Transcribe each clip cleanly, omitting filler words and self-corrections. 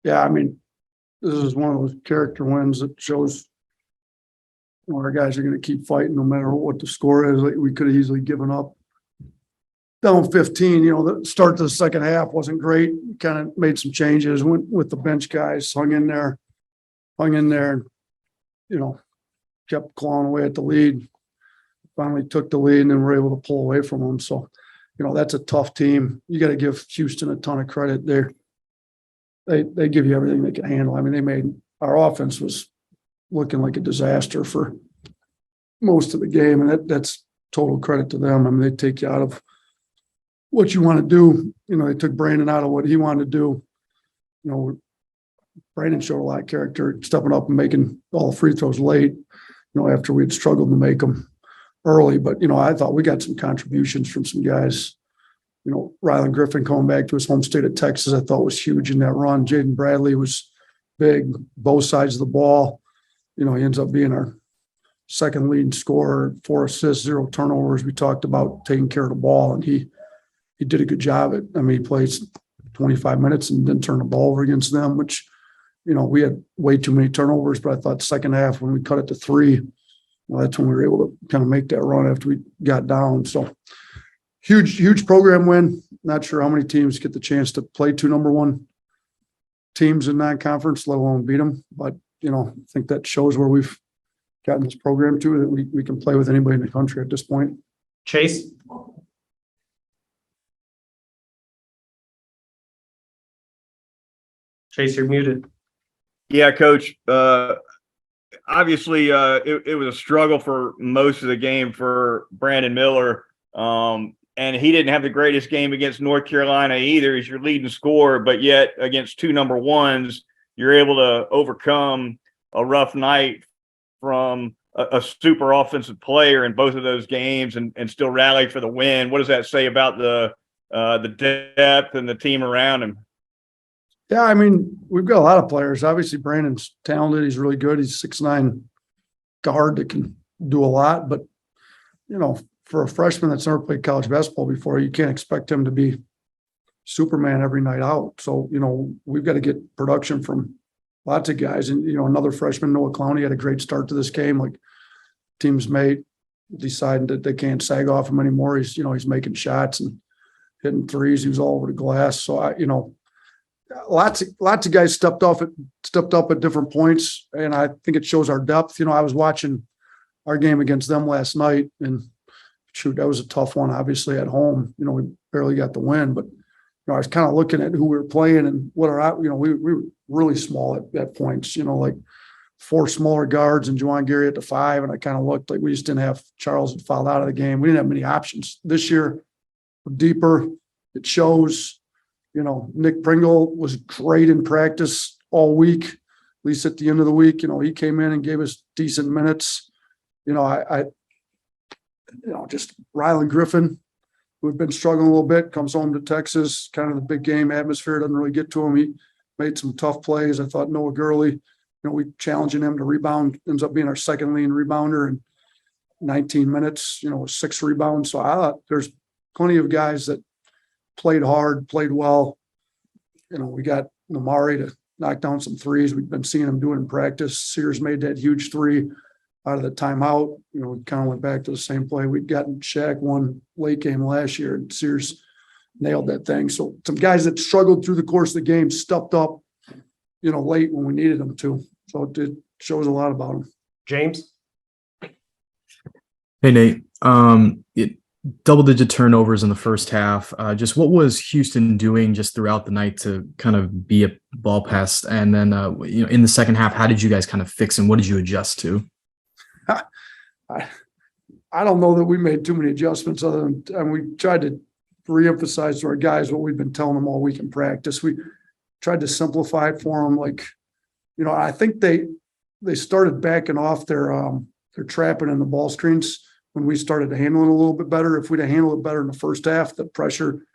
Yeah, I mean, this is one of those character wins that shows our guys are going to keep fighting no matter what the score is. Like, we could have easily given up down 15. The start to the second half wasn't great. Kind of made some changes, went with the bench guys, hung in there, and, kept clawing away at the lead. Finally took the lead and then were able to pull away from them. So, that's a tough team. You got to give Houston a ton of credit there. They give you everything they can handle. I mean, our offense was looking like a disaster for most of the game, and that's total credit to them. I mean, they take you out of what you want to do. They took Brandon out of what he wanted to do. Brandon showed a lot of character, stepping up and making all the free throws late, after we had struggled to make them early. But, I thought we got some contributions from some guys. Rylan Griffin coming back to his home state of Texas, I thought was huge in that run. Jaden Bradley was big, both sides of the ball. He ends up being our second leading scorer, 4 assists, 0 turnovers. We talked about taking care of the ball, and he did a good job at. He plays 25 minutes and didn't turn the ball over against them, which, we had way too many turnovers. But I thought second half when we cut it to 3, that's when we were able to kind of make that run after we got down. So huge program win. Not sure how many teams get the chance to play 2 number 1 teams in non-conference, let alone beat them. But, I think that shows where we've gotten this program to, that we can play with anybody in the country at this point. Chase? Chase, you're muted. Yeah, Coach. Obviously, it was a struggle for most of the game for Brandon Miller. And he didn't have the greatest game against North Carolina either as your leading scorer, but yet against 2 number 1s, you're able to overcome a rough night from a super offensive player in both of those games and still rally for the win. What does that say about the depth and the team around him? Yeah, we've got a lot of players. Obviously, Brandon's talented. He's really good. He's 6'9" guard that can do a lot. But, for a freshman that's never played college basketball before, you can't expect him to be Superman every night out. So, we've got to get production from lots of guys. And, another freshman, Noah Clowney, had a great start to this game. Like, teams may decide that they can't sag off him anymore. He's making shots and hitting threes. He was all over the glass. So, lots of guys stepped up at different points, and I think it shows our depth. I was watching our game against them last night, and shoot, that was a tough one. Obviously, at home, we barely got the win, but I was kind of looking at who we were playing and what we were really small at points. Like 4 smaller guards and Juwan Gary at the 5, and I kind of looked like we just didn't have Charles had fouled out of the game. We didn't have many options this year. We're deeper. It shows. Nick Pringle was great in practice all week, at least at the end of the week. He came in and gave us decent minutes. Just Rylan Griffin, who had been struggling a little bit, comes home to Texas, kind of the big game atmosphere doesn't really get to him. He made some tough plays. I thought Noah Gurley, we challenging him to rebound, ends up being our second leading rebounder in 19 minutes, 6 rebounds. So I thought there's plenty of guys that played hard, played well. We got Namari to knock down some threes. We've been seeing him do it in practice. Sears made that huge 3 out of the timeout. We kind of went back to the same play we'd gotten Shaq one late game last year, and Sears nailed that thing. So some guys that struggled through the course of the game stepped up, late when we needed them to. So it shows a lot about them. James? Hey, Nate. Double-digit turnovers in the first half. Just what was Houston doing just throughout the night to kind of be a ball pest? And then, in the second half, how did you guys kind of fix and what did you adjust to? I don't know that we made too many adjustments other than we tried to reemphasize to our guys what we've been telling them all week in practice. We tried to simplify it for them. Like, I think they started backing off their trapping in the ball screens when we started to handle it a little bit better. If we'd have handled it better in the first half, the pressure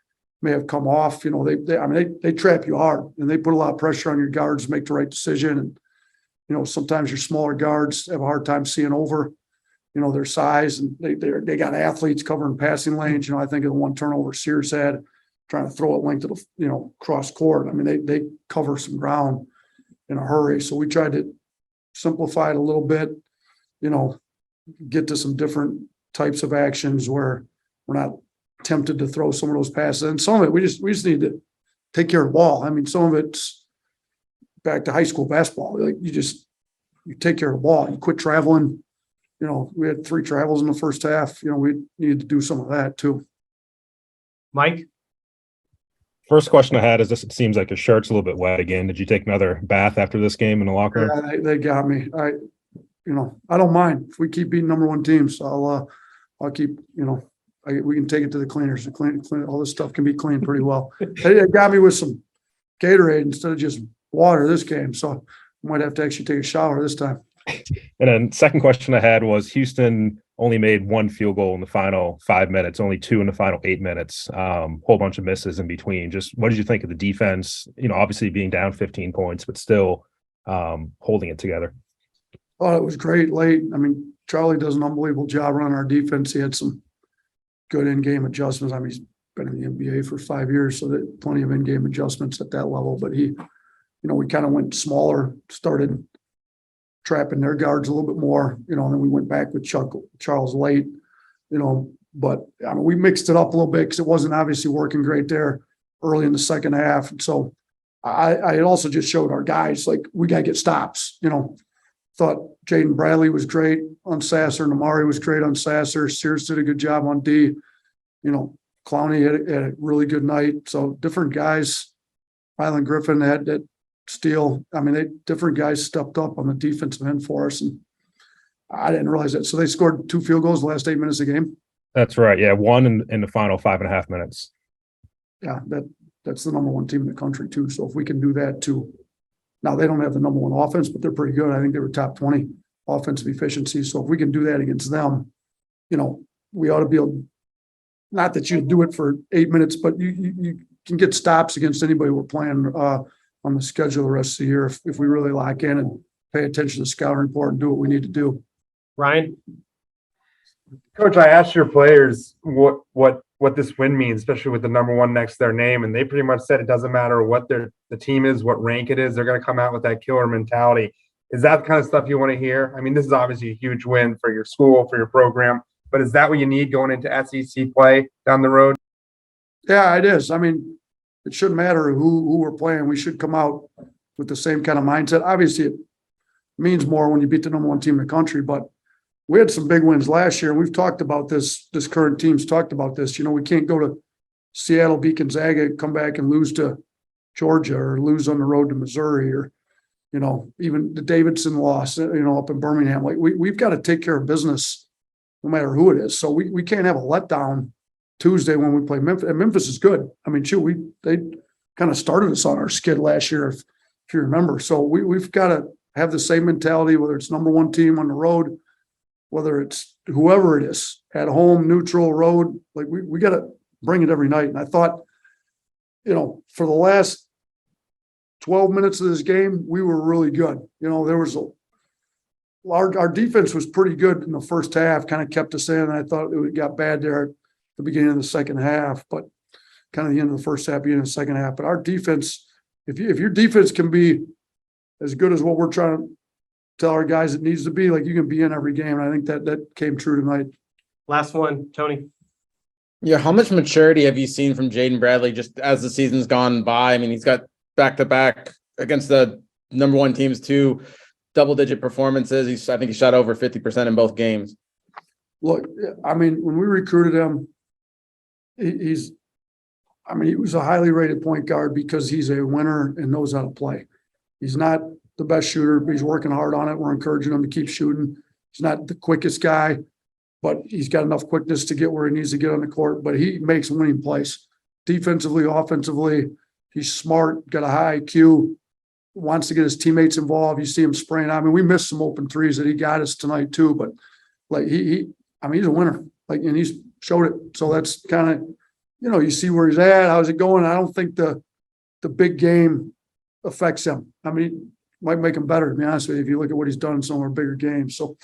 may have come off. They trap you hard and they put a lot of pressure on your guards to make the right decision. And, sometimes your smaller guards have a hard time seeing over, their size, and they got athletes covering passing lanes. I think of the one turnover Sears had, trying to throw it length of the, cross court. I mean, they cover some ground in a hurry. So we tried to simplify it a little bit, get to some different types of actions where we're not tempted to throw some of those passes. And some of it, we just need to take care of the ball. I mean, some of it's back to high school basketball. Like you take care of the ball. You quit traveling. We had 3 travels in the first half. We needed to do some of that too. Mike? First question I had is this: it seems like your shirt's a little bit wet again. Did you take another bath after this game in the locker room? Yeah, they got me. I don't mind if we keep beating number 1 teams. I'll keep. We can take it to the cleaners. Clean all this stuff can be cleaned pretty well. They got me with some Gatorade instead of just water this game, so I might have to actually take a shower this time. And then second question I had was Houston only made 1 field goal in the final 5 minutes, only 2 in the final 8 minutes, whole bunch of misses in between. Just what did you think of the defense, obviously being down 15 points, but still holding it together? Oh, it was great late. I mean, Charlie does an unbelievable job running our defense. He had some good in-game adjustments. I mean, he's been in the NBA for 5 years, so that plenty of in-game adjustments at that level. But we kind of went smaller, started trapping their guards a little bit more, and then we went back with Charles late, but I mean, we mixed it up a little bit because it wasn't obviously working great there early in the second half. And so I also just showed our guys, like, we got to get stops, thought Jaden Bradley was great on Sasser. Namari was great on Sasser. Sears did a good job on D. Clowney had a really good night. So different guys. Rylan Griffin had that steal. I mean, different guys stepped up on the defensive end for us. And I didn't realize that. So they scored 2 field goals the last 8 minutes of the game. That's right. Yeah, 1 in the final 5.5 minutes. Yeah, that's the number 1 team in the country too. So if we can do that too. Now, they don't have the number 1 offense, but they're pretty good. I think they were top 20 offensive efficiency. So if we can do that against them, we ought to be able, not that you do it for 8 minutes, but you can get stops against anybody we're playing on the schedule the rest of the year if we really lock in and pay attention to the scouting report and do what we need to do. Ryan? Coach, I asked your players what this win means, especially with the number 1 next to their name, and they pretty much said it doesn't matter what the team is, what rank it is, they're going to come out with that killer mentality. Is that the kind of stuff you want to hear? I mean, this is obviously a huge win for your school, for your program, but is that what you need going into SEC play down the road? Yeah, it is. I mean, it shouldn't matter who we're playing. We should come out with the same kind of mindset. Obviously, it means more when you beat the number 1 team in the country, but we had some big wins last year, and we've talked about this. This current team's talked about this. We can't go to Seattle, beat Gonzaga, come back and lose to Georgia or lose on the road to Missouri or, even the Davidson loss, up in Birmingham. Like we've got to take care of business no matter who it is. So we can't have a letdown Tuesday when we play Memphis. And Memphis is good. I mean, they kind of started us on our skid last year, if you remember. So we've got to have the same mentality, whether it's number 1 team on the road, whether it's whoever it is, at home, neutral, road. Like we got to bring it every night. And I thought, for the last 12 minutes of this game, we were really good. There was our defense was pretty good in the first half, kind of kept us in. And I thought it got bad there at the beginning of the second half, but kind of the end of the first half, beginning of the second half. But our defense, if your defense can be as good as what we're trying to tell our guys it needs to be, like, you can be in every game. And I think that came true tonight. Last one, Tony. Yeah, how much maturity have you seen from Jaden Bradley just as the season's gone by? I mean, he's got back-to-back against the number 1 teams, 2 double-digit performances. I think he shot over 50% in both games. Look, I mean, when we recruited him, he was a highly rated point guard because he's a winner and knows how to play. He's not the best shooter, but he's working hard on it. We're encouraging him to keep shooting. He's not the quickest guy, but he's got enough quickness to get where he needs to get on the court. But he makes winning plays. Defensively, offensively, he's smart, got a high IQ, wants to get his teammates involved. You see him spraying. I mean, we missed some open threes that he got us tonight too, but like he's a winner. Like, and he's showed it. So that's kind of, you see where he's at. How's it going? I don't think the big game affects him. I mean, might make him better, to be honest with you, if you look at what he's done in some of our bigger games. So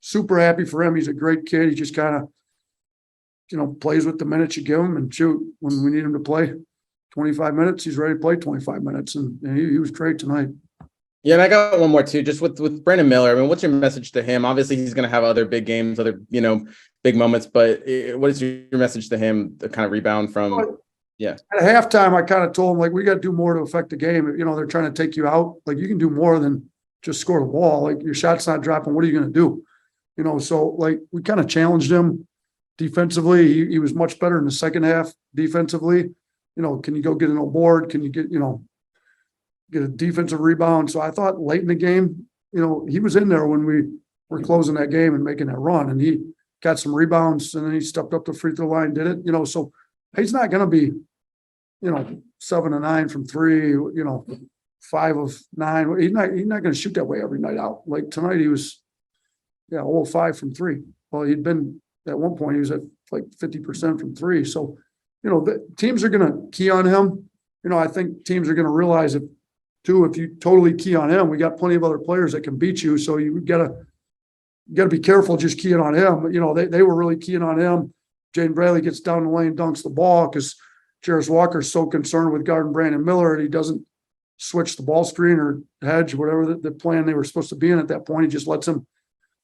super happy for him. He's a great kid. He just kind of plays with the minutes you give him, and shoot, when we need him to play 25 minutes, he's ready to play 25 minutes. And he was great tonight. Yeah, and I got one more too, just with Brandon Miller. I mean, what's your message to him? Obviously, he's going to have other big games, other, big moments, but what is your message to him to kind of rebound from? Yeah. At halftime, I kind of told him, like, we got to do more to affect the game. They're trying to take you out. Like, you can do more than just score the ball. Like, your shot's not dropping. What are you going to do? So, like, we kind of challenged him defensively. He was much better in the second half defensively. Can you go get an board? Can you get a defensive rebound? So I thought late in the game, he was in there when we were closing that game and making that run, and he got some rebounds, and then he stepped up the free throw line, did it. So he's not going to be, 7 of 9 from 3, 5 of 9. He's not going to shoot that way every night out. Like tonight, he was, 5 from 3. Well, he'd been at one point, he was at like 50% from 3. So, the teams are going to key on him. I think teams are going to realize it too. If you totally key on him, we got plenty of other players that can beat you. So you got to be careful just keying on him. But, they were really keying on him. Jaden Bradley gets down the lane, dunks the ball because Jarris Walker's so concerned with guarding Brandon Miller and he doesn't switch the ball screen or hedge, whatever the plan they were supposed to be in at that point. He just lets him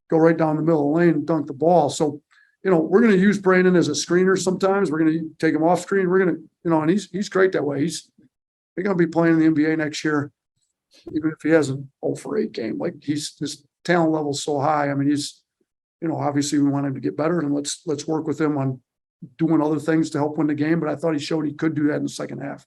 go right down the middle of the lane and dunk the ball. So, we're going to use Brandon as a screener sometimes. We're going to take him off screen. We're going to, and he's great that way. He's going to be playing in the NBA next year, even if he has an 0 for 8 game. Like, his talent level is so high. I mean, he's, obviously we want him to get better, and let's work with him on doing other things to help win the game. But I thought he showed he could do that in the second half.